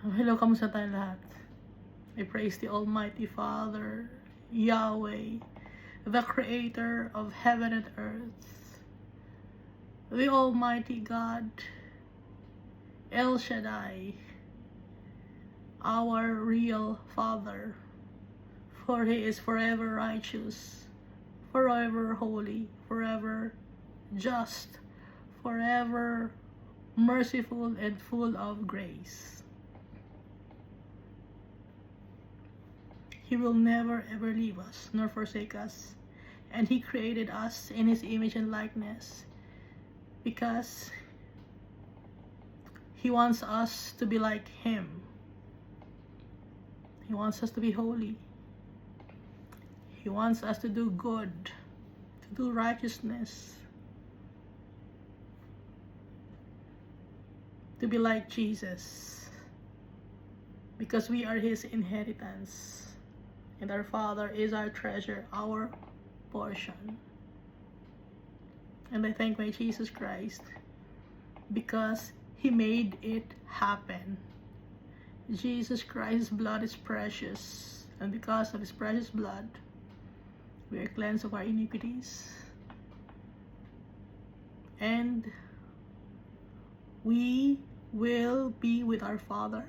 Hello, kamusta tayo lahat? I praise the Almighty Father, Yahweh, the Creator of heaven and earth, the Almighty God, El Shaddai, our real Father, for He is forever righteous, forever holy, forever just, forever merciful and full of grace. He will never ever leave us nor forsake us, and He created us in His image and likeness because He wants us to be like Him. He wants us to be holy. He wants us to do good, to do righteousness, to be like Jesus, because we are His inheritance. And our Father is our treasure, our portion. And I thank my Jesus Christ because He made it happen. Jesus Christ's blood is precious, and because of His precious blood, we are cleansed of our iniquities. And we will be with our Father.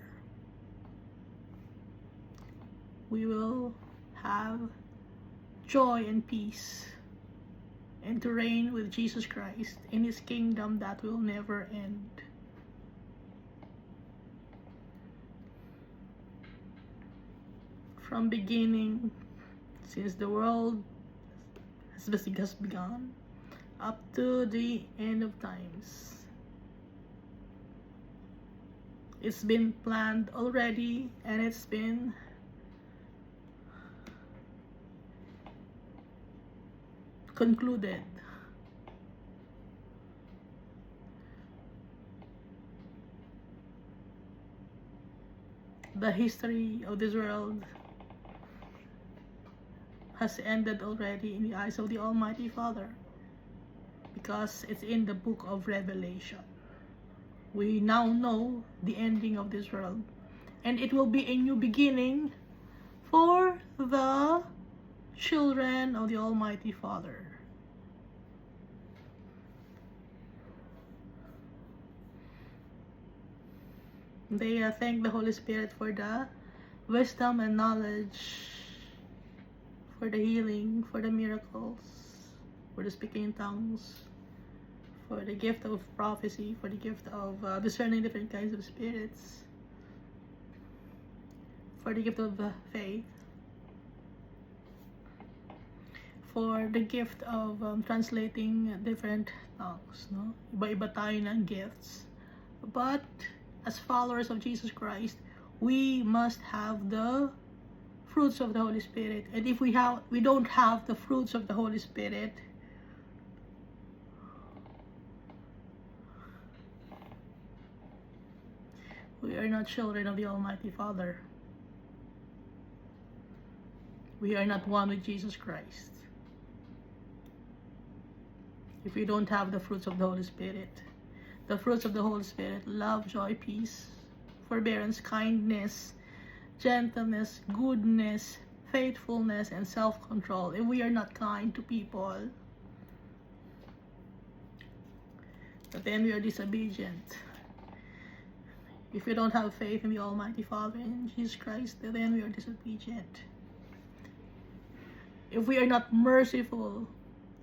We will have joy and peace, and to reign with Jesus Christ in His kingdom that will never end. From beginning, since the world has begun, up to the end of times, it's been planned already, and it's been concluded. The history of this world has ended already in the eyes of the Almighty Father, because it's in the book of Revelation. We now know the ending of this world, and it will be a new beginning for the children of the Almighty Father. They thank the Holy Spirit for the wisdom and knowledge, for the healing, for the miracles, for the speaking in tongues, for the gift of prophecy, for the gift of discerning different kinds of spirits, for the gift of faith, for the gift of translating different tongues. No? Iba-iba tayo ng gifts. But as followers of Jesus Christ, we must have the fruits of the Holy Spirit. And if we don't have the fruits of the Holy Spirit, we are not children of the Almighty Father. We are not one with Jesus Christ. If we don't have the fruits of the Holy Spirit. The fruits of the Holy Spirit: love, joy, peace, forbearance, kindness, gentleness, goodness, faithfulness, and self-control. If we are not kind to people, then we are disobedient. If we don't have faith in the Almighty Father and Jesus Christ, then we are disobedient. If we are not merciful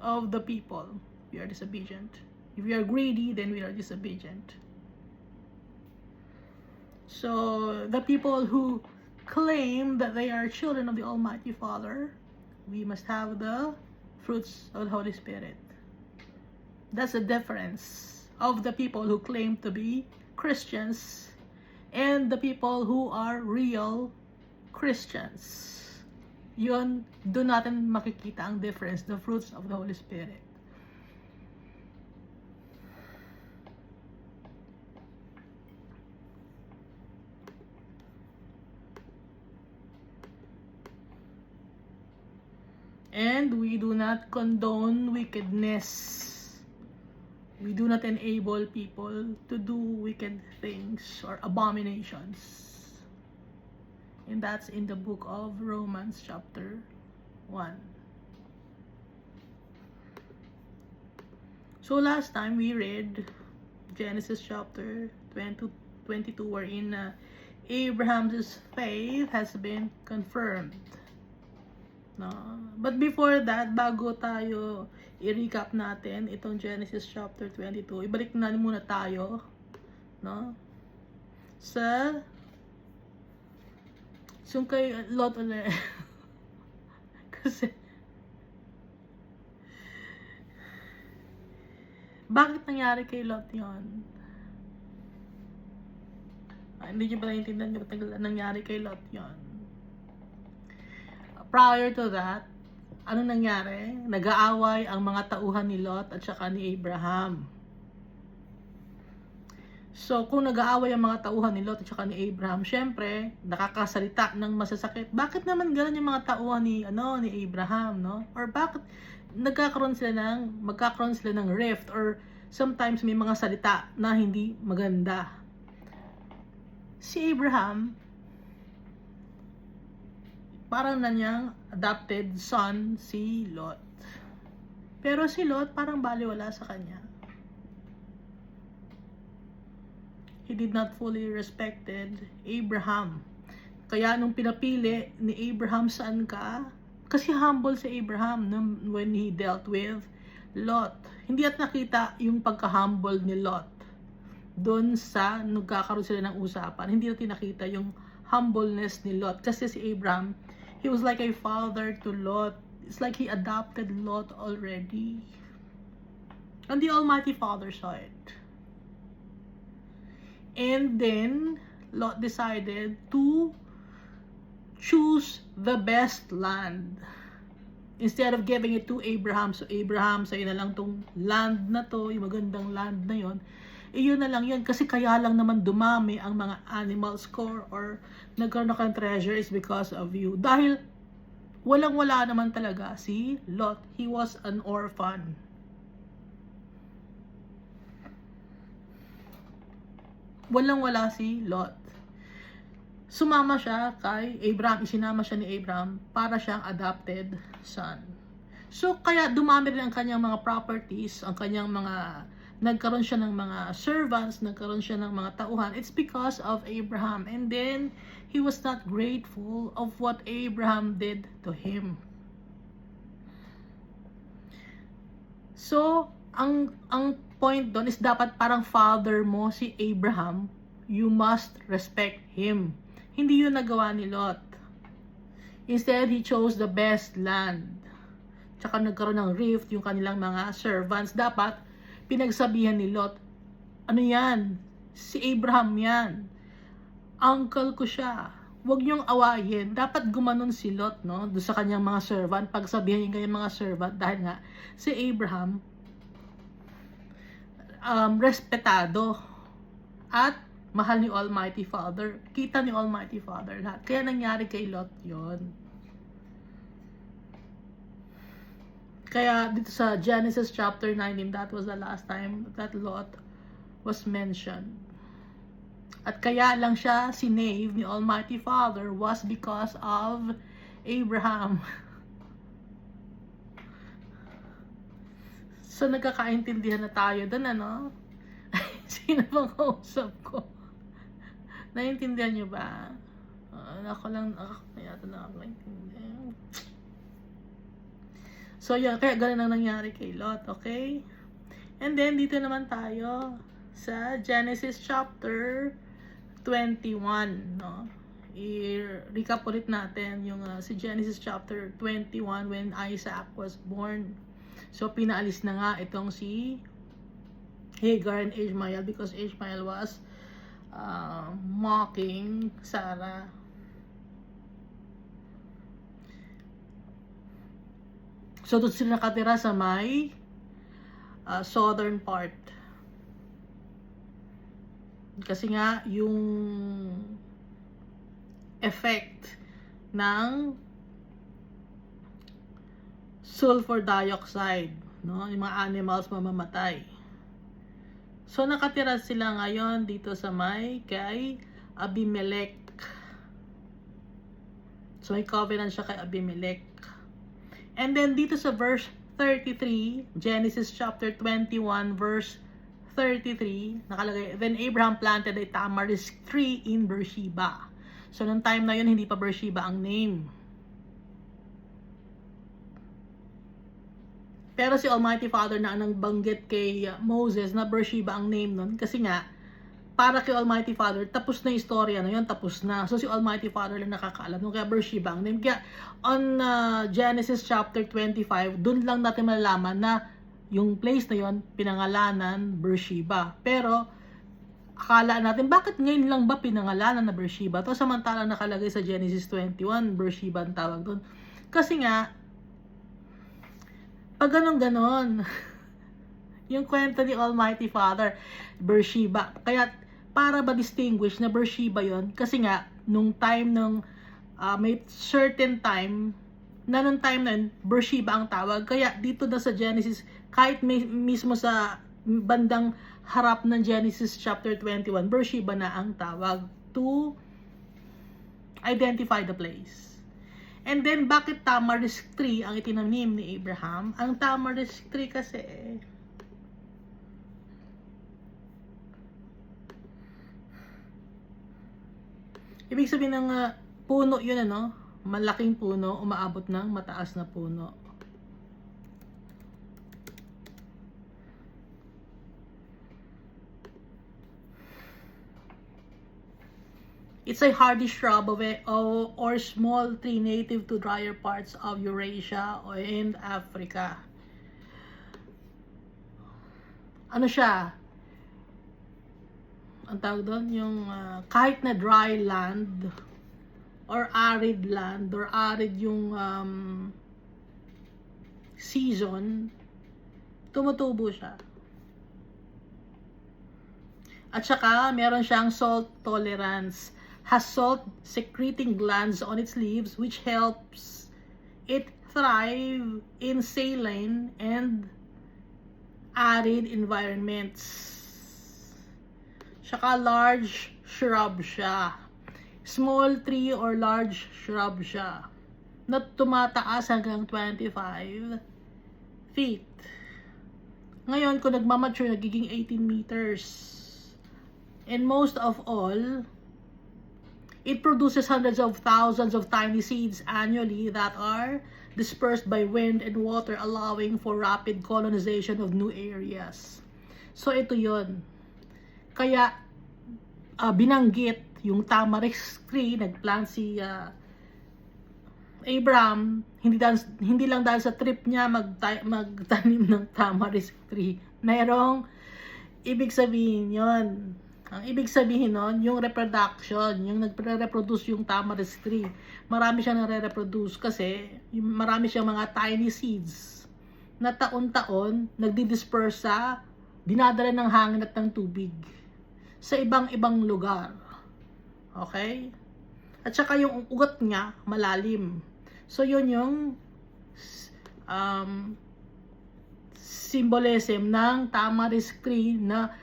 of the people, we are disobedient. If we are greedy, then we are disobedient. So the people who claim that they are children of the Almighty Father, we must have the fruits of the Holy Spirit. That's the difference of the people who claim to be Christians and the people who are real Christians. Yun, doon natin makikita ang difference, the fruits of the Holy Spirit. And we do not condone wickedness. We do not enable people to do wicked things or abominations. And that's in the book of Romans chapter 1. So last time we read Genesis chapter 22 wherein Abraham's faith has been confirmed. No? But before that, bago tayo i-recap natin itong Genesis chapter 22, ibalik na muna tayo, no? Sa yung kay Lot ulit. Kasi bakit nangyari kay Lot yun? Hindi nyo ba naiintindihan nyo ba't nangyari kay Lot yun? Prior to that, ano nangyari? Nag-aaway ang mga tauhan ni Lot at saka ni Abraham. So, kung nag-aaway ang mga tauhan ni Lot at saka ni Abraham, syempre, nakakasalita ng masasakit. Bakit naman gano'n yung mga tauhan ni Abraham, no? Or bakit magkakaroon sila ng rift, or sometimes may mga salita na hindi maganda. Si Abraham, parang na niyang adopted son si Lot. Pero si Lot parang baliwala sa kanya. He did not fully respected Abraham. Kaya nung pinapili ni Abraham saan ka, kasi humble si Abraham when he dealt with Lot. Hindi at nakita yung pagka-humble ni Lot doon sa nagkakaroon sila ng usapan. Hindi natin nakita yung humbleness ni Lot. Kasi si Abraham, he was like a father to Lot. It's like he adopted Lot already. And the Almighty Father saw it. And then, Lot decided to choose the best land instead of giving it to Abraham. So Abraham, sa'yo na lang tong land na to, yung magandang land na yon. Iyon na lang yun, kasi kaya lang naman dumami ang mga animals ko or nagkaroon ng treasure is because of you. Dahil walang-wala naman talaga si Lot. He was an orphan. Walang-wala si Lot. Sumama siya kay Abraham, isinama siya ni Abraham para siyang adopted son. So, kaya dumami rin ang kanyang mga properties, ang kanyang mga, nagkaroon siya ng mga servants, nagkaroon siya ng mga tauhan. It's because of Abraham. And then, he was not grateful of what Abraham did to him. So, ang point doon is dapat parang father mo si Abraham, you must respect him. Hindi yun nagawa ni Lot. Instead, he chose the best land. Tsaka nagkaroon ng rift yung kanilang mga servants. Dapat, pinagsabihan ni Lot, ano yan? Si Abraham yan. Uncle ko siya. Huwag niyong awayin. Dapat gumanon si Lot, no? Doon sa kanyang mga servant. Pagsabihan yung kanyang mga servant. Dahil nga, si Abraham, respetado. At, mahal ni Almighty Father. Kita ni Almighty Father lahat. Kaya nangyari kay Lot yon. Kaya dito sa Genesis chapter 19, that was the last time that Lot was mentioned. At kaya lang siya sinave ni Almighty Father was because of Abraham. So nagkakaintindihan na tayo dun, ano? Sino bang kausap ko? Naiintindihan nyo ba? Ako yata na ako naiintindihan. So, yun, kaya ganun ang nangyari kay Lot, okay? And then, dito naman tayo sa Genesis chapter 21, no? I-recap ulit natin yung si Genesis chapter 21 when Isaac was born. So, pinaalis na nga itong si Hagar and Ishmael because Ishmael was mocking Sarah. So, doon sila nakatira sa may southern part. Kasi nga, yung effect ng sulfur dioxide, no? Yung mga animals mamamatay. So, nakatira sila ngayon dito sa may kay Abimelech. So may covenant siya kay Abimelech. And then dito sa verse 33, Genesis chapter 21 verse 33, nakalagay, then Abraham planted a tamarisk tree in Beersheba. So nung time na yun, hindi pa Beersheba ang name. Pero si Almighty Father na ang banggit kay Moses na Beersheba ang name nun. Kasi nga, para kay Almighty Father, tapos na yung istorya na yun, tapos na. So si Almighty Father lang nakakaalam. Kaya Beersheba ang name. Kaya on Genesis chapter 25, dun lang natin malalaman na yung place na yun, pinangalanan Beersheba. Pero, akala natin, bakit ngayon lang ba pinangalanan na Beersheba? To samantalang nakalagay sa Genesis 21, Beersheba ang tawag dun. Kasi nga, pag ganon, yung kwento ni Almighty Father, Beersheba. Kaya, para ba distinguish na Beersheba yon? Kasi nga, nung time nung, may certain time, na nung time na yun, Beersheba ang tawag. Kaya, dito na sa Genesis, kahit mismo sa bandang harap ng Genesis chapter 21, Beersheba na ang tawag to identify the place. And then, bakit tamarisk tree ang itinanim ni Abraham? Ang tamarisk tree kasi, ibig sabihin ng puno yun, ano? Malaking puno, umaabot ng mataas na puno. It's a hardy shrub or small tree native to drier parts of Eurasia and Africa. Ano siya? Ang tawag doon, yung kahit na dry land or arid land or arid yung season, tumutubo siya. At saka, meron siyang salt tolerance. Has salt secreting glands on its leaves which helps it thrive in saline and arid environments. Saka large shrub siya. Small tree or large shrub siya. Na tumataas hanggang 25 feet. Ngayon, kung nagmamature, nagiging 18 meters. And most of all, it produces hundreds of thousands of tiny seeds annually that are dispersed by wind and water, allowing for rapid colonization of new areas. So, ito yun. Kaya, binanggit yung tamarisk tree, nagplant si Abraham, hindi lang dahil sa trip niya magtanim ng tamarisk tree. Mayroong ibig sabihin yon. Ang ibig sabihin nun, yung reproduction, yung nagre-reproduce yung tamarisk tree. Marami siyang nare-reproduce kasi marami siyang mga tiny seeds na taon-taon nagdi-disperse sa dinadala ng hangin at ng tubig sa ibang-ibang lugar. Okay? At saka yung ugat niya malalim. So yun yung symbolism ng tamarisk tree na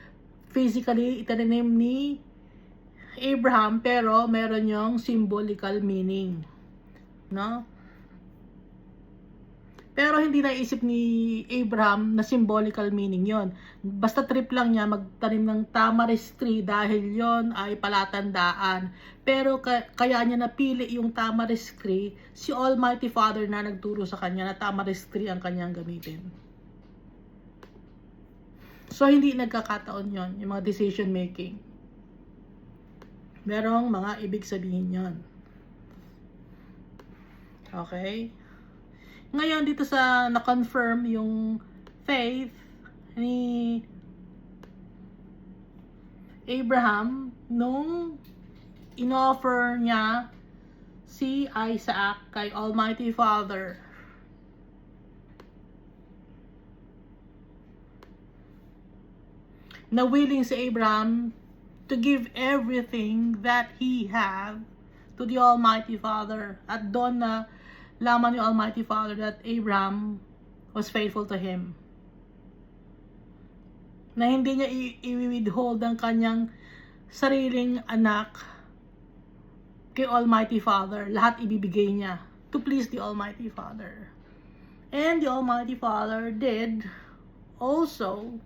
physically itinanim ni Abraham, pero meron yung symbolical meaning, no? Pero hindi naisip ni Abraham na symbolical meaning yon. Basta trip lang niya magtanim ng tamarisk tree dahil yon ay palatandaan. Pero kaya niya napili yung tamarisk tree, si Almighty Father na nagturo sa kanya na tamarisk tree ang kanyang gamitin. So, hindi nagkakataon yon, yung mga decision making. Merong mga ibig sabihin yon. Okay? Ngayon, dito sa na-confirm yung faith ni Abraham nung in-offer niya si Isaac kay Almighty Father. Na willing si Abraham to give everything that he had to the Almighty Father. At doon na laman ni Almighty Father that Abraham was faithful to him. Na hindi niya i-withhold ang kanyang sariling anak kay Almighty Father. Lahat ibibigay niya to please the Almighty Father. And the Almighty Father did also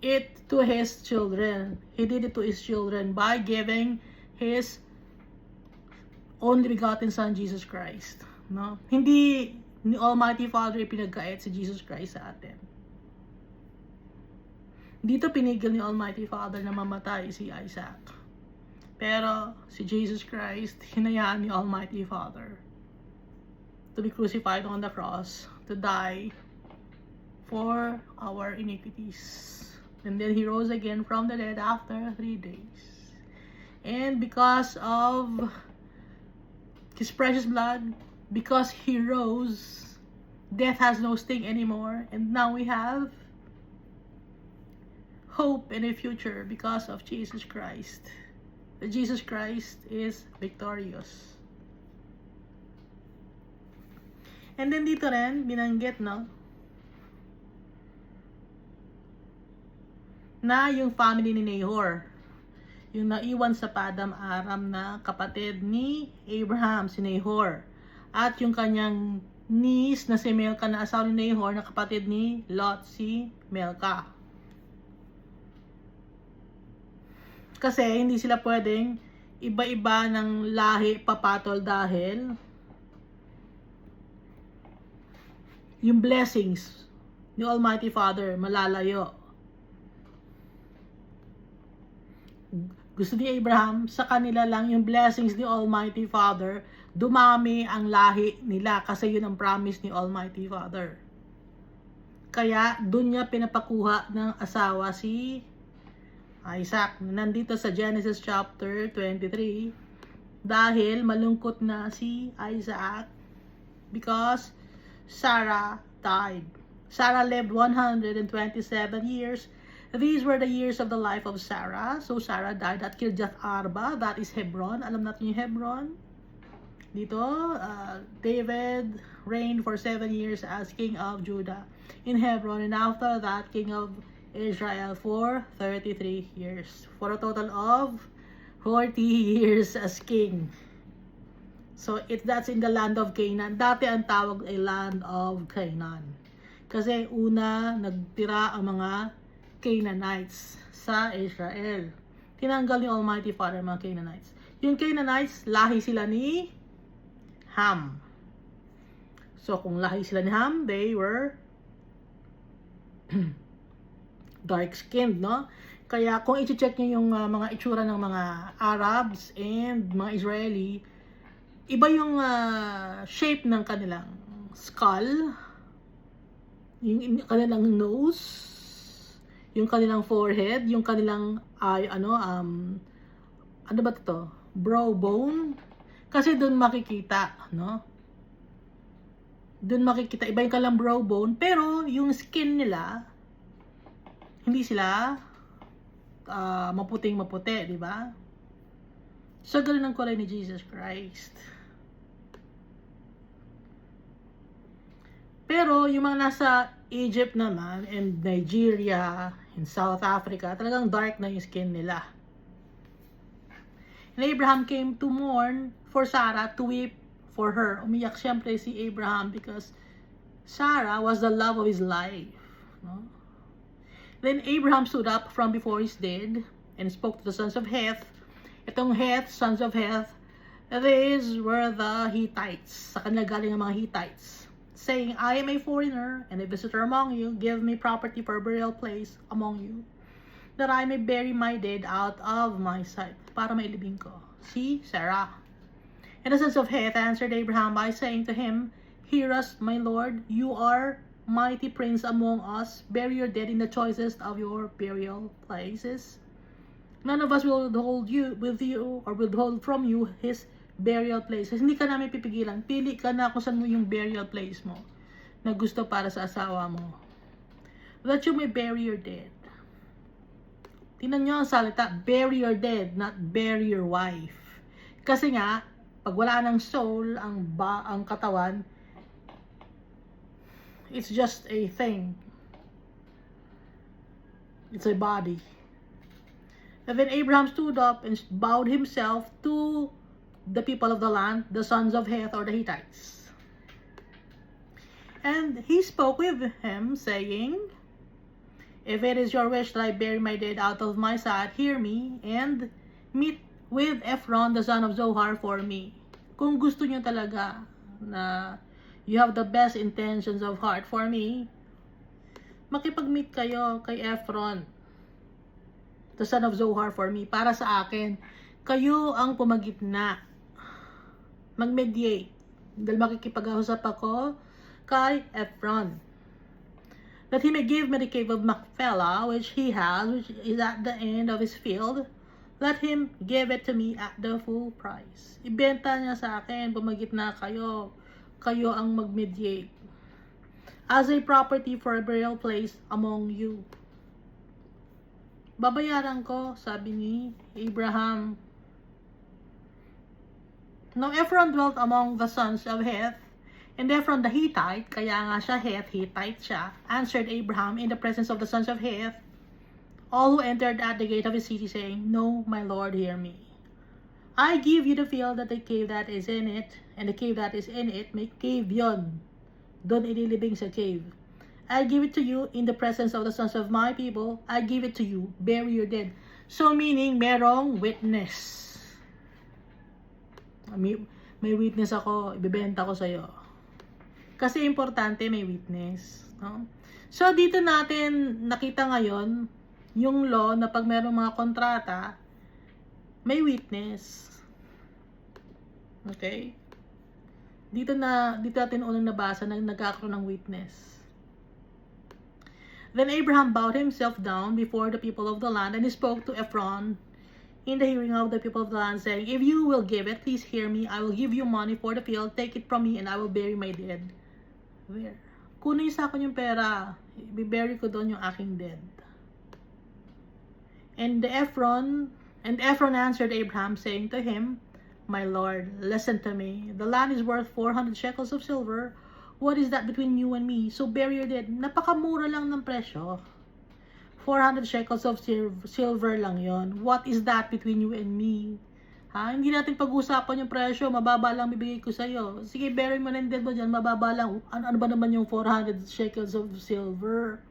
it to His children. He did it to His children by giving His only begotten Son, Jesus Christ. No? Hindi ni Almighty Father ipinagkait si Jesus Christ sa atin. Dito pinigil ni Almighty Father na mamatay si Isaac. Pero si Jesus Christ, hinayaan ni Almighty Father to be crucified on the cross, to die for our iniquities. And then He rose again from the dead after 3 days. And because of His precious blood, because He rose, death has no sting anymore. And now we have hope in a future because of Jesus Christ. Jesus Christ is victorious. And then dito rin, binanggit, no? Na yung family ni Nahor, yung naiwan sa Padam Aram na kapatid ni Abraham, si Nahor. At yung kanyang niece na si Milcah na asawa ni Nahor na kapatid ni Lot, si Milcah. Kasi hindi sila pwedeng iba-iba ng lahi papatol dahil yung blessings ni Almighty Father malalayo. Gusto ni Abraham, sa kanila lang yung blessings ni Almighty Father, dumami ang lahi nila kasi yun ang promise ni Almighty Father. Kaya doon niya pinapakuha ng asawa si Isaac. Nandito sa Genesis chapter 23 dahil malungkot na si Isaac because Sarah died. Sarah lived 127 years. These were the years of the life of Sarah. So Sarah died at Kirjath Arba, that is Hebron. Alam natin yung Hebron. Dito, David reigned for 7 years as king of Judah in Hebron, and after that, king of Israel for 33 years. For a total of 40 years as king. So, that's in the land of Canaan. Dati ang tawag ay land of Canaan. Kasi una, nagtira ang mga Canaanites sa Israel. Tinanggal ni Almighty Father ang mga Canaanites. Yung Canaanites, lahi sila ni Ham. So, kung lahi sila ni Ham, they were dark-skinned, no? Kaya kung i-check nyo yung mga itsura ng mga Arabs and mga Israeli, iba yung shape ng kanilang skull, yung kanilang nose, yung kanilang forehead, yung kanilang ano ba ito? Brow bone. Kasi doon makikita, no? Doon makikita, iba yung kanilang brow bone, pero yung skin nila, hindi sila maputing-maputi, di ba? So, ganun ang kulay ni Jesus Christ. Pero, yung mga nasa Egypt naman, and Nigeria, and South Africa, talagang dark na yung skin nila. And Abraham came to mourn for Sarah, to weep for her. Umiyak siyempre si Abraham because Sarah was the love of his life. No? Then Abraham stood up from before his dead and spoke to the sons of Heth. Itong Heth, sons of Heth, these were the Hittites. Sa kanila galing ang mga Hittites. Saying, I am a foreigner and a visitor among you. Give me property for a burial place among you, that I may bury my dead out of my sight. Para mailibing ko si Sarah. And the sons of Heth answered Abraham by saying to him, Hear us, my Lord, you are mighty prince among us, bury your dead in the choicest of your burial places. None of us will withhold from you his burial places. Hindi ka namin pipigilan. Pili ka na kung saan mo yung burial place mo na gusto para sa asawa mo. That you may bury your dead. Tingnan nyo ang salita, bury your dead, not bury your wife. Kasi nga, pag wala ng soul, ang katawan, it's just a thing. It's a body. And then Abraham stood up and bowed himself to the people of the land, the sons of Heth or the Hittites. And he spoke with him, saying, if it is your wish that I bury my dead out of my sight, hear me, and meet with Ephron, the son of Zohar, for me. Kung gusto niyo talaga na you have the best intentions of heart for me, makipag-meet kayo kay Ephron, the son of Zohar, for me, para sa akin. Kayo ang pumagitna. Mag-mediate. Dahil makikipag-usap ako kay Ephron, that he may give me the cave of Machpelah, which he has, which is at the end of his field. Let him give it to me at the full price. Ibenta niya sa akin, pumagitna kayo. Kayo ang mag-mediate. As a property for a burial place among you. Babayaran ko, sabi ni Abraham. Now Ephron dwelt among the sons of Heth, and Ephron the Hittite, kaya nga siya Heth, Hittite siya, answered Abraham in the presence of the sons of Heth, all who entered at the gate of his city, saying, no, my lord, hear me. I give you the field that the cave that is in it, and the cave that is in it, may cave yon. Doon ililibing sa cave. I give it to you in the presence of the sons of my people. I give it to you. Bury your dead. So meaning, merong witness. May witness ako, ibibenta ko sa'yo. Kasi importante may witness. No? So dito natin nakita ngayon, yung law na pag merong mga kontrata, may witness. Okay? Dito natin unang nabasa na nagkakaroon ng witness. Then Abraham bowed himself down before the people of the land, and he spoke to Ephron in the hearing of the people of the land, saying, if you will give it, please hear me. I will give you money for the field. Take it from me, and I will bury my dead. Where? Kunin sa akin yung pera. I-bury ko doon yung aking dead. And Ephron answered Abraham, saying to him, my lord, listen to me. The land is worth 400 shekels of silver. What is that between you and me? So bury your dead. Napakamura lang ng presyo. 400 shekels of silver lang yon. What is that between you and me? Ha? Hindi natin pag-usapan yung presyo. Mababa lang bibigay ko sa'yo. Sige, bury mo na yung dead mo dyan. Mababa lang. Ano ba naman yung 400 shekels of silver?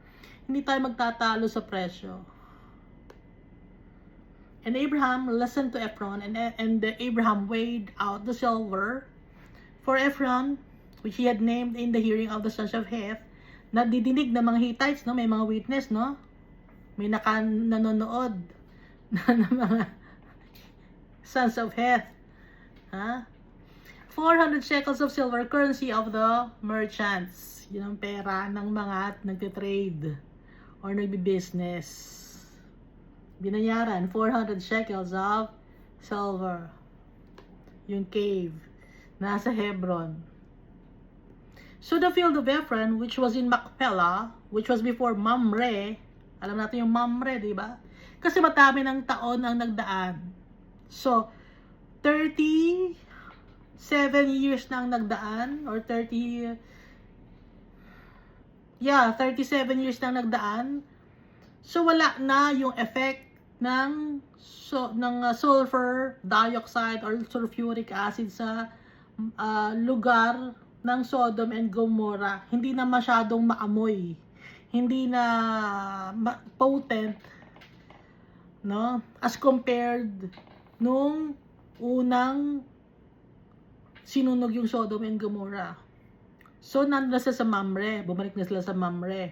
Hindi tayo magtatalo sa presyo. And Abraham listened to Ephron, and Abraham weighed out the silver for Ephron, which he had named in the hearing of the sons of Heth. Nadidinig ng mga Hittites, no? May mga witness, no? May nanonood na mga sons of Heth. Ha? 400 shekels of silver, currency of the merchants. Yun ang pera ng mga nagtitrade or nagbi-business. Binayaran, 400 shekels of silver. Yung cave. Nasa Hebron. So the field of Ephron, which was in Machpelah, which was before Mamre, alam natin yung Mamre, di ba? Kasi matami ng taon ang nagdaan. So, 37 years na ang nagdaan, or 37 years na ang nagdaan. So, wala na yung effect ng sulfur dioxide or sulfuric acid sa lugar ng Sodom and Gomorrah. Hindi na masyadong maamoy. Hindi na potent, no? As compared nung unang sinunog yung Sodom and Gomorrah. So, nandun sila sa Mamre. Bumalik na sila sa Mamre,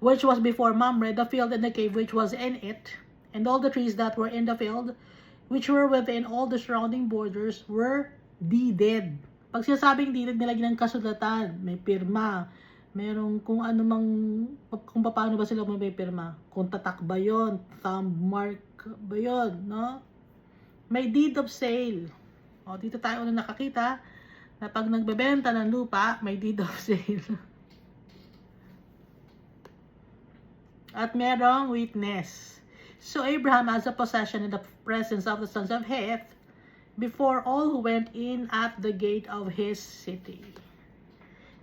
which was before Mamre, the field and the cave which was in it, and all the trees that were in the field, which were within all the surrounding borders, were deeded. Pag sinasabing deeded, nilagyan ng kasulatan, may pirma, merong kung ano mang, kung paano ba sila may pirma, kung tatak ba yun, thumb mark ba yun, no? May deed of sale. O, dito tayo unang nakakita, na pag nagbebenta ng lupa, may deed of sale. At merong witness. So Abraham has a possession in the presence of the sons of Heth before all who went in at the gate of his city.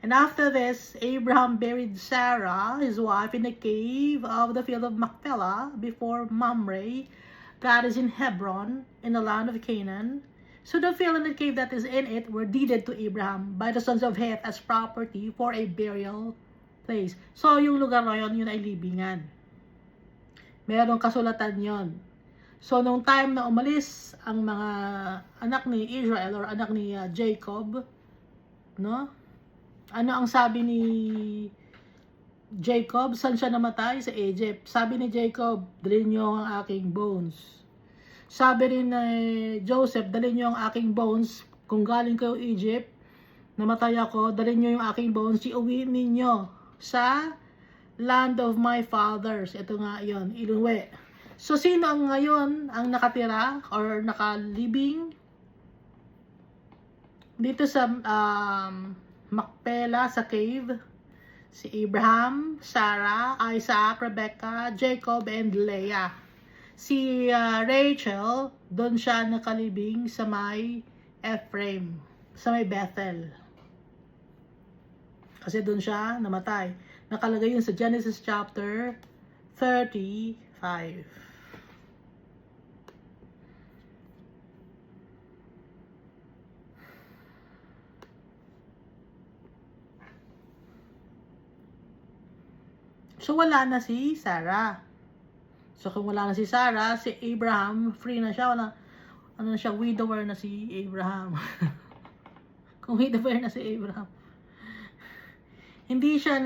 And after this, Abraham buried Sarah, his wife, in the cave of the field of Machpelah before Mamre, that is in Hebron, in the land of Canaan. So the field and the cave that is in it were deeded to Abraham by the sons of Heth as property for a burial place. So yung lugar na yun ay libingan. Merong kasulatan yon. So nung time na umalis ang mga anak ni Israel or anak ni Jacob, no? Ano ang sabi ni Jacob? Saan siya namatay? Sa Egypt. Sabi ni Jacob, dalhin niyo ang aking bones. Sabi rin ni Joseph, dalhin niyo ang aking bones. Kung galing kayo Egypt, namatay ako, dalhin niyo yung aking bones, iuwi ninyo sa land of my fathers. Ito nga yon, iluwi. So, sino ang ngayon ang nakatira or nakalibing dito sa Macpela, sa cave? Si Abraham, Sarah, Isaac, Rebecca, Jacob, and Leah. Si Rachel, doon siya nakalibing sa may Ephraim, sa may Bethel. Kasi doon siya namatay. Nakalagay yun sa Genesis chapter 35. So, wala na si Sarah. So, kung wala na si Sarah, si Abraham, free na siya. Wala, ano na siya, widower na si Abraham. Kung widower na si Abraham. Hindi siya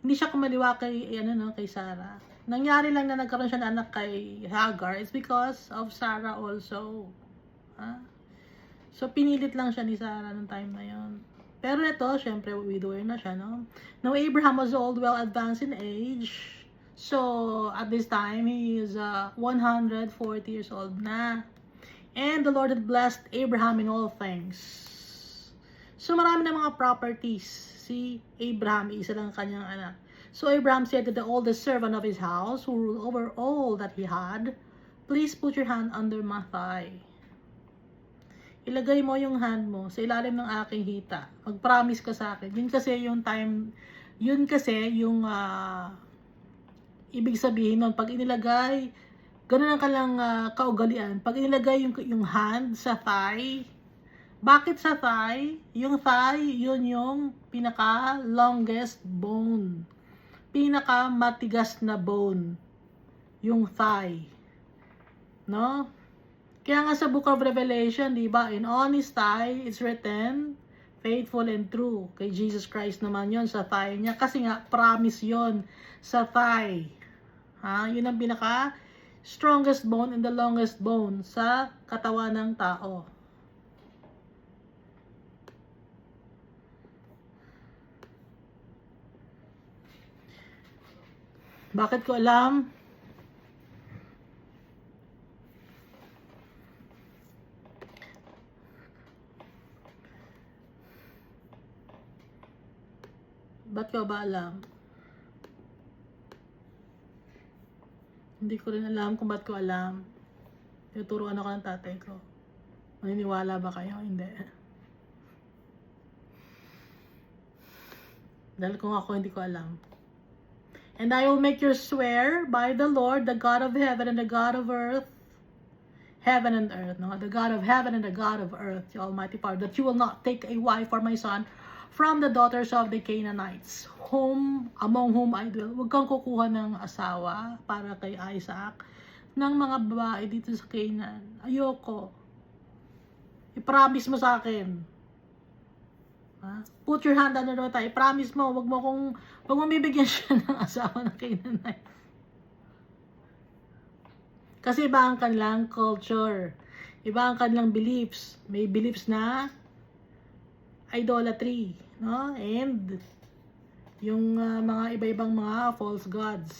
hindi siya kumaliwa kay, kay Sarah. Nangyari lang na nagkaroon siya ng anak kay Hagar. It's because of Sarah also. So, pinilit lang siya ni Sarah nung time na yon. Pero ito, syempre, widower na siya, no? Now, Abraham was old, well advanced in age. So, at this time, he is 140 years old na. And the Lord had blessed Abraham in all things. So, marami na mga properties. Si Abraham, isa lang kanyang anak. So, Abraham said to the oldest servant of his house, who ruled over all that he had, please put your hand under my thigh. Ilagay mo yung hand mo sa ilalim ng aking hita. Mag-promise ka sa akin. Yun kasi yung time, yun kasi yung ibig sabihin nun, pag inilagay, ganun ang kanilang kaugalian. Pag inilagay yung hand sa thigh, bakit sa thigh? Yung thigh, yun yung pinaka-longest bone. Pinaka-matigas na bone. Yung thigh. No? Kaya nga sa Book of Revelation, di ba? In on his thigh, it's written, faithful and true. Kay Jesus Christ naman yon sa thigh niya. Kasi nga, promise yon sa thigh. Yun ang pinaka strongest bone and the longest bone sa katawan ng tao. Bakit ko alam? Ba't ko ba alam? Hindi ko rin alam kung ba't ko alam. Tuturuan ako ng tatay ko. Maniniwala ba kayo? Hindi. Dahil kung ako hindi ko alam. And I will make you swear by the Lord, the God of heaven and the God of earth, heaven and earth, no? The God of heaven and the God of earth, the Almighty Father, that you will not take a wife for my son from the daughters of the Canaanites, among whom I dwell. Huwag kang kukuha ng asawa para kay Isaac ng mga babae dito sa Canaan. Ayoko. I-promise mo sa akin. Put your hand under my thigh. I-promise mo, wag mo bibigyan siya ng asawa ng Canaanite. Kasi iba ang kanilang culture. Iba ang kanilang beliefs. May beliefs na idolatry, no? And yung mga iba-ibang mga false gods.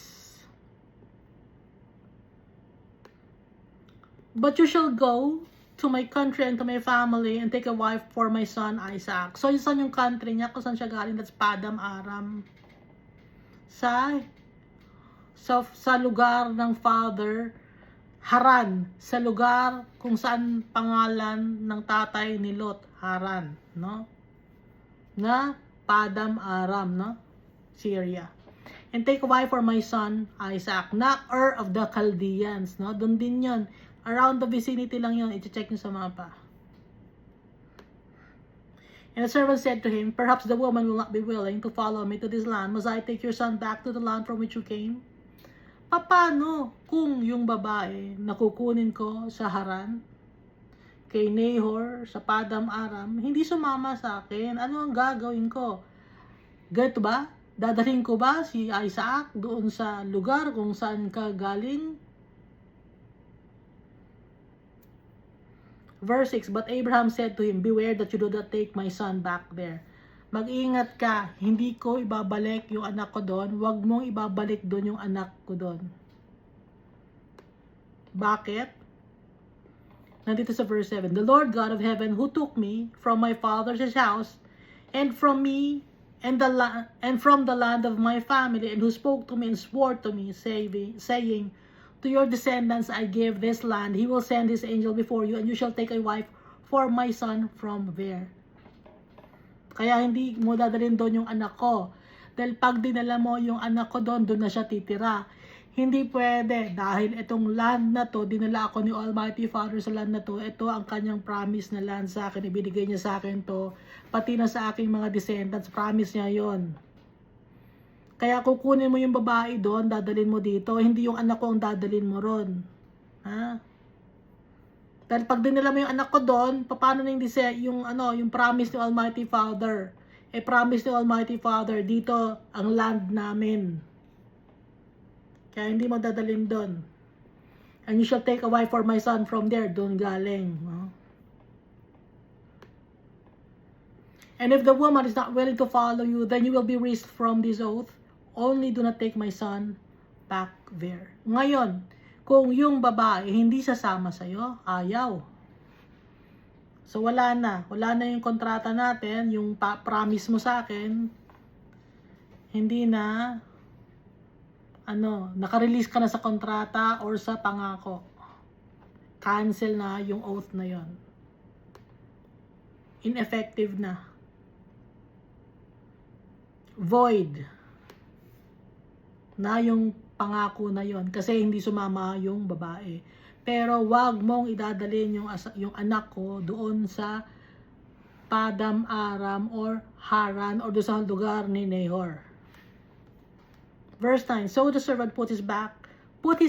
But you shall go to my country and to my family and take a wife for my son Isaac. So, yun saan yung country niya? Kung saan siya galing? That's Padam Aram. Sa lugar ng father, Haran. Sa lugar kung saan pangalan ng tatay ni Lot, Haran. No? Na Padam Aram, no? Syria. and take a wife for my son Isaac, na Ur of the Chaldeans, no? Doon din yon, around the vicinity lang yon, i-check nyo sa mapa. And the servant said to him, perhaps the woman will not be willing to follow me to this land. Must I take your son back to the land from which you came? Paano kung yung babae nakukunin ko sa Haran, kay Nahor, sa Padam Aram, hindi sumama sa akin? Ano ang gagawin ko? Ganito ba? Dadalhin ko ba si Isaac doon sa lugar kung saan ka galing? Verse 6, but Abraham said to him, beware that you do not take my son back there. Mag-ingat ka, hindi ko ibabalik yung anak ko doon, wag mong ibabalik doon yung anak ko doon. Bakit? Nandito sa verse 7, the Lord God of heaven who took me from my father's house and from me and from the land of my family, and who spoke to me and swore to me, saying, to your descendants I give this land. He will send his angel before you, and you shall take a wife for my son from there. Kaya hindi mo dadalhin doon yung anak ko. Dahil pag dinala mo yung anak ko doon, doon na siya titira. Hindi pwede. Dahil itong land na to, dinala ako ni Almighty Father sa land na to. Ito ang kanyang promise na land sa akin. Ibinigay niya sa akin to. Pati na sa aking mga descendants. Promise niya yon. Kaya kukunin mo yung babae doon, dadalhin mo dito. Hindi yung anak ko ang dadalhin mo ron. Ha? Dahil pag dinala mo yung anak ko doon, paano na yung promise ni Almighty Father? Promise ni Almighty Father, dito ang land namin. Kaya hindi mo dadalhin doon. And you shall take a wife for my son from there, doon galing. No? And if the woman is not willing to follow you, then you will be released from this oath. Only do not take my son back there. Ngayon, kung yung babae hindi sasama sa'yo, ayaw. So wala na yung kontrata natin, yung promise mo sa akin, hindi na, naka-release ka na sa kontrata or sa pangako. Cancel na yung oath na yon. Ineffective na. Void na yung pangako na yon kasi hindi sumama yung babae. Pero wag mong idadalhin yung anak ko doon sa Padam Aram or Haran or doon sa lugar ni Nahor. Verse 9, so the servant put his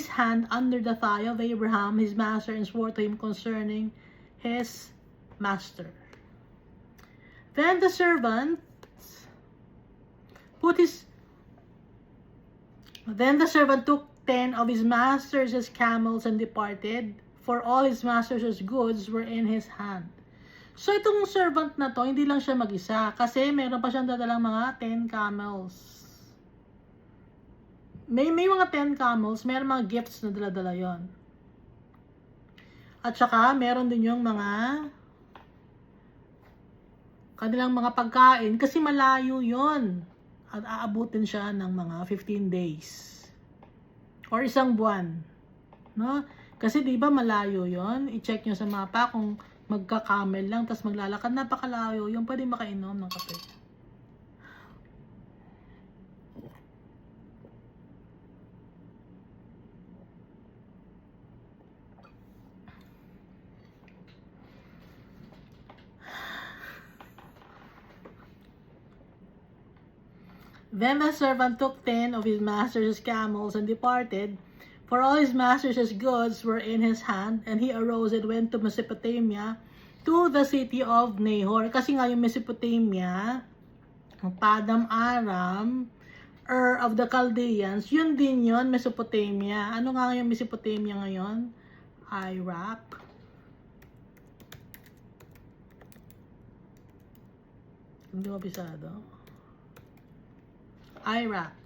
hand under the thigh of Abraham, his master, and swore to him concerning his master. Then the servant took 10 of his master's camels and departed, for all his master's goods were in his hand. So itong servant na to, hindi lang siya mag-isa, kasi meron pa siyang dadalang mga 10 camels. May mga 10 camels, meron mga gifts na dala-dala yon. At saka, meron din yung mga kanilang mga pagkain, kasi malayo yon. At aabutin siya ng mga 15 days. Or isang buwan. No? Kasi di ba malayo yon? I-check nyo sa mapa kung magka-camel lang, tapos maglalakad, napakalayo yung pwede makainom ng kape. Then the servant took 10 of his master's camels and departed, for all his master's goods were in his hand, and he arose and went to Mesopotamia, to the city of Nahor. Kasi nga yung Mesopotamia, Padam Aram, Ur of the Chaldeans, yun din yun, Mesopotamia. Ano nga yung Mesopotamia ngayon? Iraq. Hindi mo pisado. Iraq.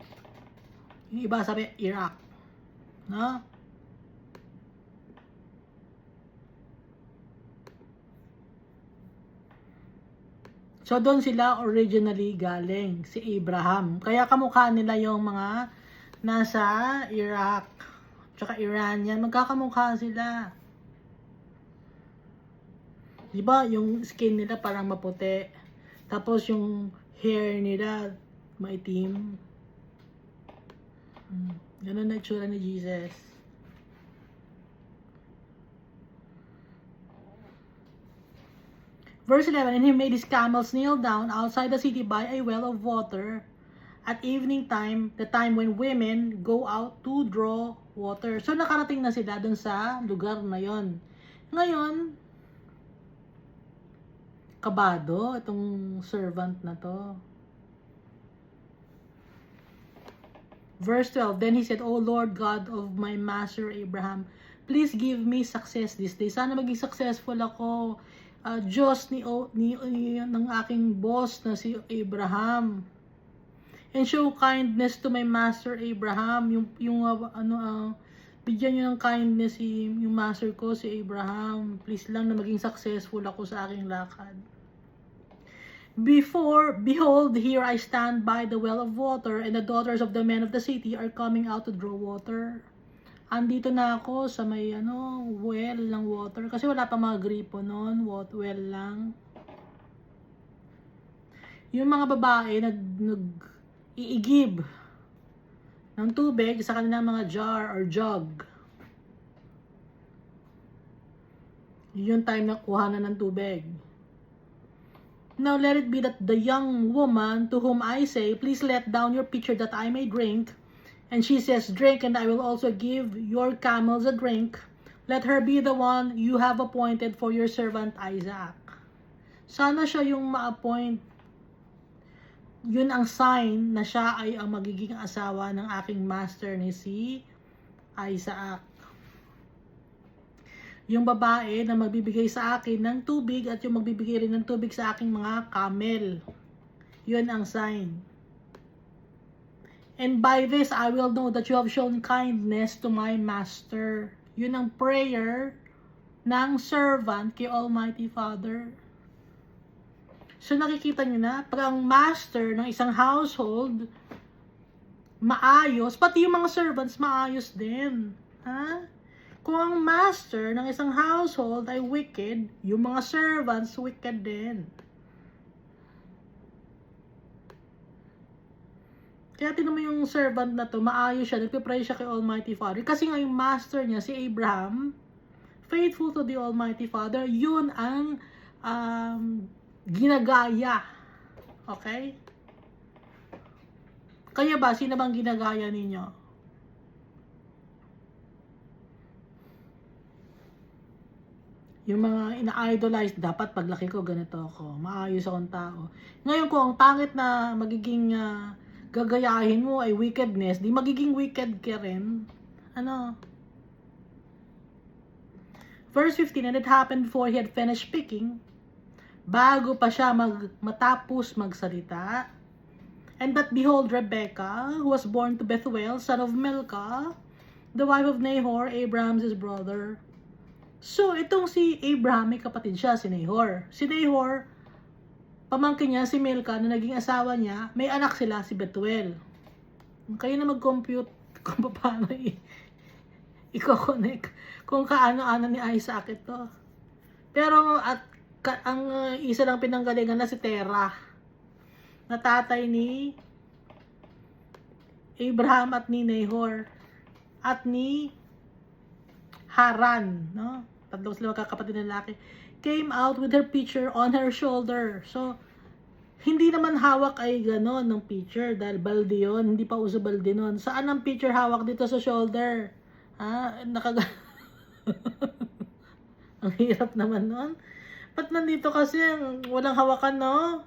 Yung iba sabi Iraq. No? So doon sila originally galing, si Abraham. Kaya kamukha nila yung mga nasa Iraq, tsaka Iran yan. Magkakamukha sila. Diba yung skin nila parang maputi. Tapos yung hair nila maitim. Ganun na itsura ni Jesus. Verse 11, and he made his camels kneel down outside the city by a well of water at evening time, the time when women go out to draw water. So nakarating na sila dun sa lugar na yon. Ngayon, kabado itong servant na to. Verse 12, then he said, O Lord God of my master Abraham, please give me success this day. Sana maging successful ako. Diyos ng aking boss na si Abraham. And show kindness to my master Abraham. Bigyan niyo ng kindness yung master ko, si Abraham. Please lang na maging successful ako sa aking lakad. Behold, here I stand by the well of water, and the daughters of the men of the city are coming out to draw water. Andito na ako sa may well ng water. Kasi wala pa mga gripo noon, well lang. Yung mga babae nag-iigib ng tubig sa kanilang mga jar or jug. Yung time na kuha na ng tubig. Now let it be that the young woman to whom I say, please let down your pitcher that I may drink. And she says, drink, and I will also give your camels a drink. Let her be the one you have appointed for your servant Isaac. Sana siya yung ma-appoint. Yun ang sign na siya ay ang magiging asawa ng aking master ni si Isaac. Yung babae na magbibigay sa akin ng tubig at yung magbibigay rin ng tubig sa aking mga camel. Yun ang sign. And by this, I will know that you have shown kindness to my master. Yun ang prayer ng servant kay Almighty Father. So nakikita nyo na, pag ang master ng isang household, maayos, pati yung mga servants maayos din. Ha? Kung ang master ng isang household ay wicked, yung mga servants wicked din. Kaya tinan mo yung servant na to, maayos siya, nagpipray siya kay Almighty Father. Kasi nga yung master niya, si Abraham, faithful to the Almighty Father, yun ang ginagaya. Okay? Kaya ba, sino bang ginagaya ninyo? Yung mga ina-idolize, dapat paglaki ko, ganito ako. Maayos akong tao. Ngayon, kung ang pangit na magiging gagayahin mo ay wickedness, di magiging wicked ka rin. Verse 15, and it happened before he had finished speaking, bago pa siya matapos magsalita, and that behold, Rebekah, who was born to Bethuel, son of Milcah, the wife of Nahor, Abraham's his brother. So, itong si Abraham, may kapatid siya, si Nahor. Si Nahor, pamangkin niya, si Milcah, na naging asawa niya, may anak sila, si Bethuel. Kayo na mag-compute kung paano i-connect, kung kaano-ano ni Isaac ito. Pero, ang isa lang pinanggalingan na si Terah, na tatay ni Abraham at ni Nahor, at ni Haran, no? Tatlo sila magkakapatid na lalaki, came out with her pitcher on her shoulder. So, hindi naman hawak ay ganon ng pitcher dahil balde yun, hindi pa uso balde nun. Saan ang pitcher hawak dito sa shoulder? Ang hirap naman nun. Ba't nandito kasi walang hawakan, no?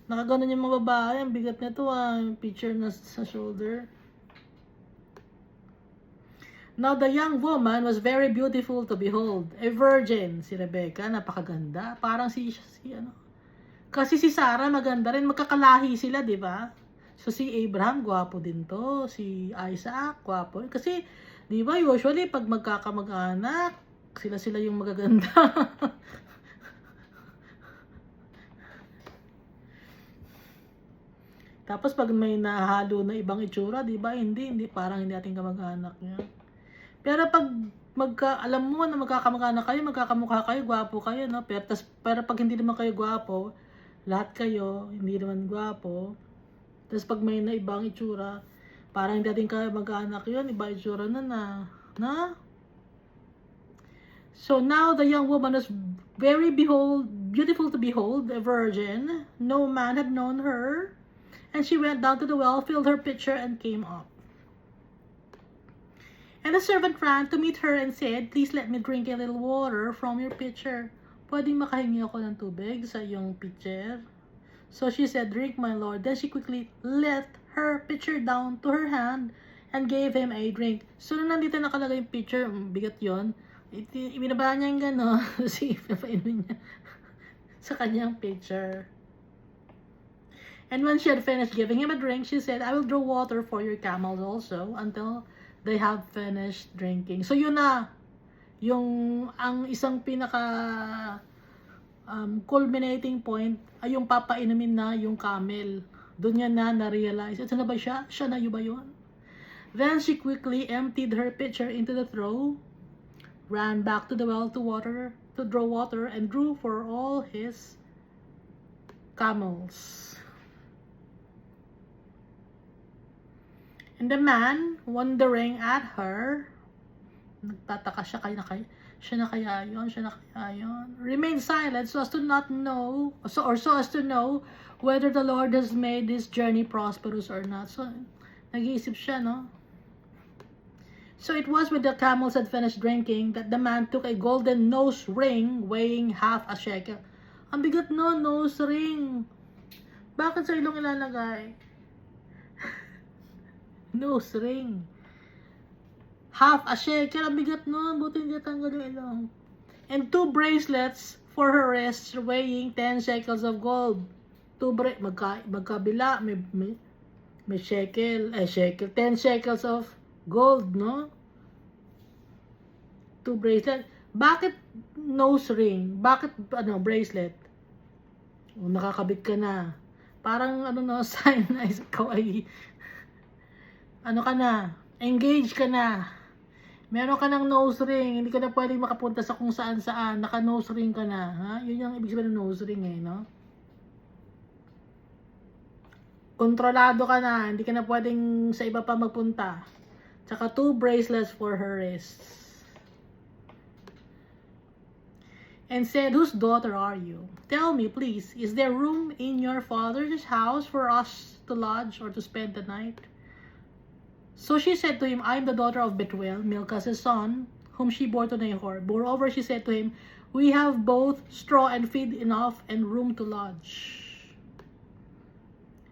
Nakaganon yung mga babae, ang bigat nito yung pitcher na sa shoulder. Now the young woman was very beautiful to behold. A virgin, si Rebecca, napakaganda. Parang kasi si Sarah maganda rin, magkakalahi sila, di ba? So si Abraham, gwapo din to. Si Isaac, gwapo. Kasi, di ba, usually pag magkakamag-anak, sila yung magaganda. Tapos pag may nahalo na ibang itsura, di ba? Hindi parang hindi ating kamag-anak niya. Pero pag alam mo na magkakamag-anak kayo, magkakamukha kayo, gwapo kayo, no? Pero pag hindi naman kayo gwapo, lahat kayo hindi naman gwapo. Tapos pag may na ibang itsura, Parang hindi din kayo mag-anak yun. Iba itsura na na. So now the young woman was very beautiful to behold, a virgin. No man had known her. And she went down to the well, filled her pitcher, and came up. And the servant ran to meet her and said, "Please let me drink a little water from your pitcher." Pwedeng makahingi ako ng tubig sa iyong pitcher? So she said, "Drink, my lord." Then she quickly let her pitcher down to her hand and gave him a drink. So nung nandito nakalagay yung pitcher, bigat yon. Ibinaba niya yung gano'n. Kasi napainom niya sa kanyang pitcher. And when she had finished giving him a drink, she said, "I will draw water for your camels also until they have finished drinking." So yun na, ang isang pinaka culminating point ay yung papainumin na yung camel. Doon niya na-realize. Ito na ba siya? Siya na yun ba yun? Then she quickly emptied her pitcher into the trough, ran back to the well to draw water, and drew for all his camels. And the man, wondering at her, nagtataka siya, siya na kaya yun, remained silent so as to know whether the Lord has made this journey prosperous or not. So, nag-iisip siya, no? So it was when the camels had finished drinking that the man took a golden nose ring weighing half a shekel. Ang bigat no, nose ring. Bakit sa ilong ilalagay? Nose ring. Half a shekel. Ang bigat nun. Buti hindi tanggal yung ilong. And 2 bracelets for her wrists weighing 10 shekels of gold. Magkabila. May shekel. 10 shekels of gold, no? 2 bracelet. Bakit nose ring? Bakit bracelet? O, nakakabit ka na. Parang sign na ikaw ay ka na, engage ka na. Meron ka ng nose ring, hindi ka na pwedeng makapunta sa kung saan-saan, naka-nose ring ka na, ha? Yun yung ibig sabihin ng nose ring no? Kontrolado ka na, hindi ka na pwedeng sa iba pa magpunta. Tsaka 2 bracelets for her wrists. And said, "Whose daughter are you? Tell me, please, is there room in your father's house for us to lodge or to spend the night?" So she said to him, "I am the daughter of Bethuel, Milcah's son, whom she bore to Nahor." Moreover, she said to him, "We have both straw and feed enough and room to lodge."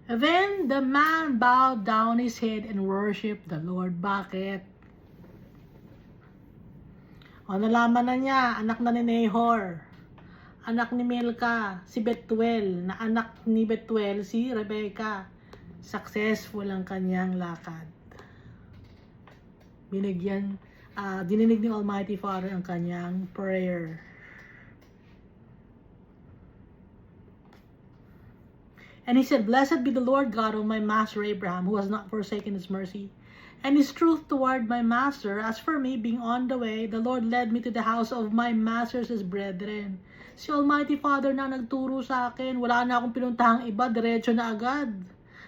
Then the man bowed down his head and worshipped the Lord. Bakit? O, nalaman na niya, anak na ni Nahor, anak ni Milcah, si Bethuel, na anak ni Bethuel, si Rebecca. Successful ang kanyang lakad. Dininig ni Almighty Father ang kanyang prayer. And he said, "Blessed be the Lord God of my master Abraham, who has not forsaken his mercy and his truth toward my master. As for me, being on the way, the Lord led me to the house of my master's brethren." Si Almighty Father na nagturo sa akin. Wala na akong pinuntahang iba, diretso na agad.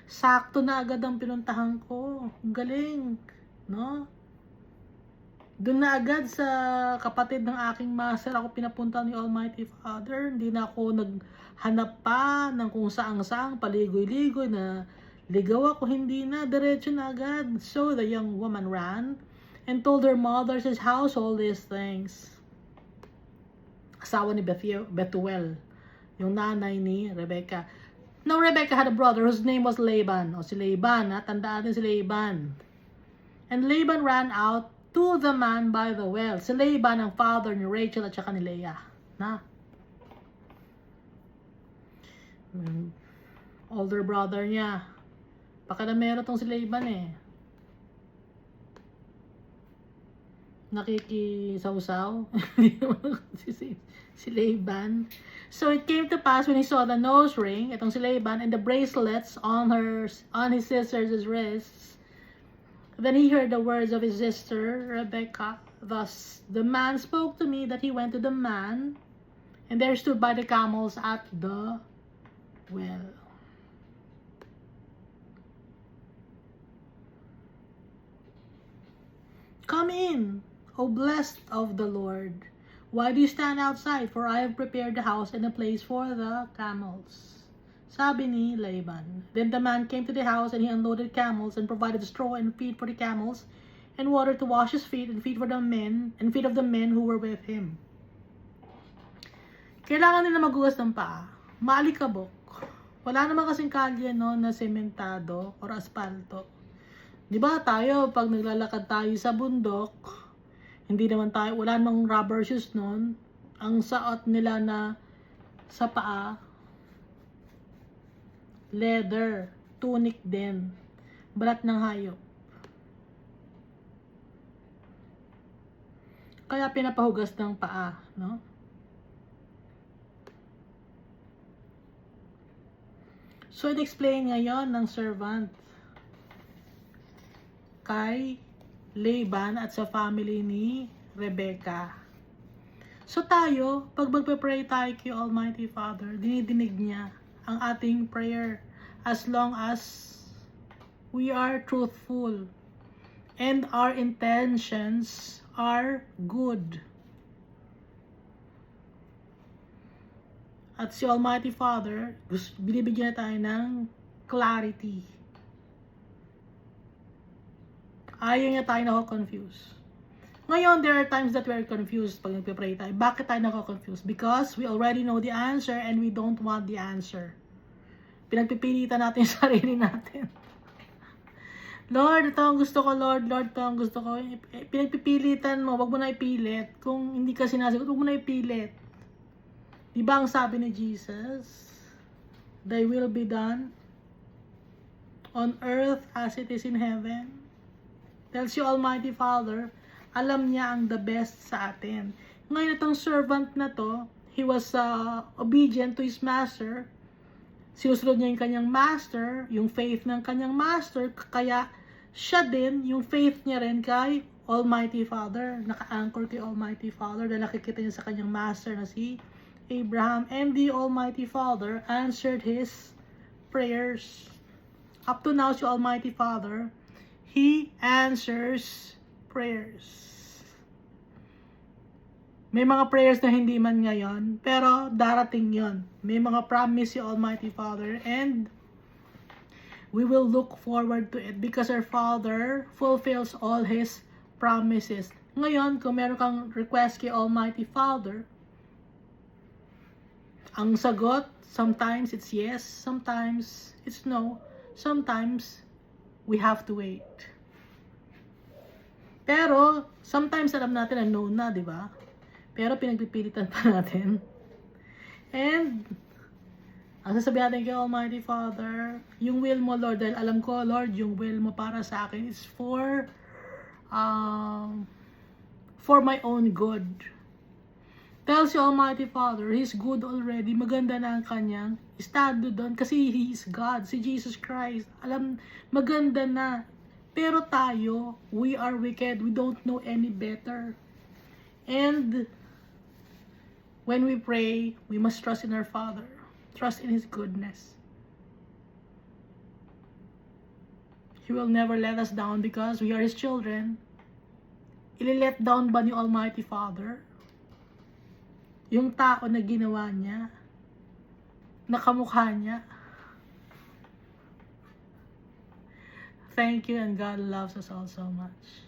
Sakto na agad ang pinuntahan ko. Galing, no? Doon na agad sa kapatid ng aking master ako pinapunta ni Almighty Father. Hindi na ako naghanap pa ng kung saang-saang paligoy-ligoy na ligaw ako. Hindi na, diretso na agad. So the young woman ran and told her mother's house all these things. Asawa ni Bethuel, yung nanay ni Rebecca. Now Rebecca had a brother whose name was Laban. O si Laban, tandaan din si Laban. And Laban ran out to the man by the well. Si Laban ang father ni Rachel at saka ni Leah. Older brother niya. Baka na meron tong si Laban Nakikisawsaw. si Laban. So it came to pass when he saw the nose ring, itong si Laban, and the bracelets on his sister's wrists, then he heard the words of his sister Rebecca. Thus the man spoke to me that he went to the man, and there stood by the camels at the well. Come in, O blessed of the Lord. Why do you stand outside? For I have prepared the house and a place for the camels. Sabi ni Laban. Then the man came to the house, and he unloaded camels and provided straw and feed for the camels, and water to wash his feet, and feed for the men, and feet of the men who were with him. Kailangan nila maghugas ng paa. Maalikabok. Wala naman kasing kalye no, na sementado or aspalto. Di ba tayo, pag naglalakad tayo sa bundok, hindi naman tayo, wala namang rubber shoes nun. Ang saot nila na sa paa, leather, tunic din, balat ng hayop. Kaya pinapahugas ng paa, no? So, in-explain ngayon ng servant kay Laban at sa family ni Rebecca. So tayo, pag magpe-pray tayo kay Almighty Father, dinidinig niya ang ating prayer as long as we are truthful and our intentions are good. At si Almighty Father, binibigyan na tayo ng clarity. Ayaw niya tayo nako-confuse. Ngayon, there are times that we are confused pag nagpe-pray tayo. Bakit tayo nako-confuse? Because we already know the answer and we don't want the answer. Pinagpipilitan natin yung sarili natin. Lord, ito ang gusto ko, Lord. Lord, ito ang gusto ko. Pinagpipilitan mo, wag mo na ipilit. Kung hindi ka sinasagot, wag mo na ipilit. Diba ang sabi ni Jesus? Thy will be done on earth as it is in heaven. Tells you Almighty Father, alam niya ang the best sa atin. Ngayon itong servant na to, he was obedient to his master. Sinusunod niya yung kanyang master, yung faith ng kanyang master, kaya siya din, yung faith niya rin kay Almighty Father. Naka-anchor kay Almighty Father dahil nakikita niya sa kanyang master na si Abraham. And the Almighty Father answered his prayers. Up to now, si Almighty Father, He answers prayers. May mga prayers na hindi man ngayon, pero darating yon. May mga promise si Almighty Father and we will look forward to it because our Father fulfills all His promises. Ngayon, kung meron kang request kay Almighty Father, ang sagot, sometimes it's yes, sometimes it's no, sometimes we have to wait. Pero, sometimes alam natin na no na, di ba? Pero pinagpipilitan pa natin. And, ang sasabihin natin kay Almighty Father, yung will mo, Lord, dahil alam ko, Lord, yung will mo para sa akin is for my own good. Tells you Almighty Father, He's good already. Maganda na ang kanyang estado doon kasi He is God. Si Jesus Christ, alam, maganda na. Pero tayo, we are wicked. We don't know any better. And when we pray, we must trust in our Father. Trust in His goodness. He will never let us down because we are His children. Ile-let down ba ni Almighty Father yung tao na ginawa niya, nakamukha niya? Thank you, and God loves us all so much.